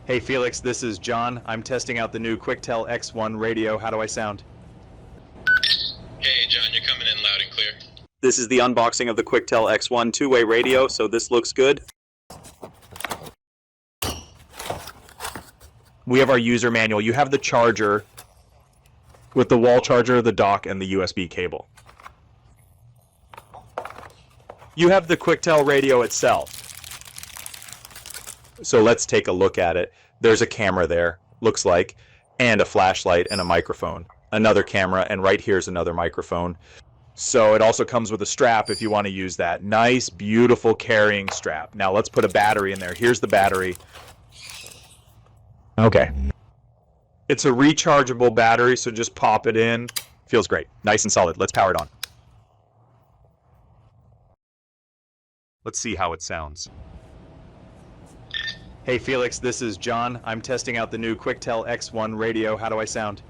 Hey Felix, this is John. I'm testing out the new QUICKTEL X1 radio. How do I sound? Hey John, you're coming in loud and clear. This is the unboxing of the QUICKTEL X1 two-way radio, so this looks good. We have our user manual. You have the charger with the wall charger, the dock, and the USB cable. You have the QUICKTEL radio itself. So let's take a look at it. There's a camera there, looks like, and a flashlight and a microphone. Another camera, and right here's another microphone. So it also comes with a strap if you want to use that. Nice, beautiful carrying strap. Now let's put a battery in there. Here's the battery. Okay. It's a rechargeable battery, so just pop it in. Feels great. Nice and solid. Let's power it on. Let's see how it sounds. Hey Felix, this is John. I'm testing out the new QUICKTEL X1 radio. How do I sound?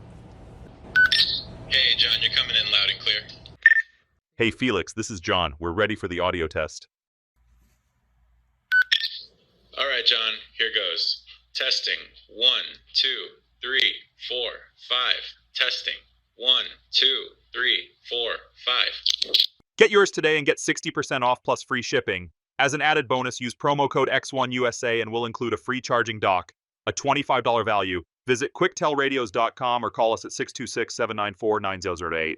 Hey John, you're coming in loud and clear. Hey Felix, this is John. We're ready for the audio test. All right, John, here goes. Testing. 1, 2, 3, 4, 5. Testing. 1, 2, 3, 4, 5. Get yours today and get 60% off plus free shipping. As an added bonus, use promo code X1USA and we'll include a free charging dock, a $25 value. Visit quicktelradios.com or call us at 626-794-9008.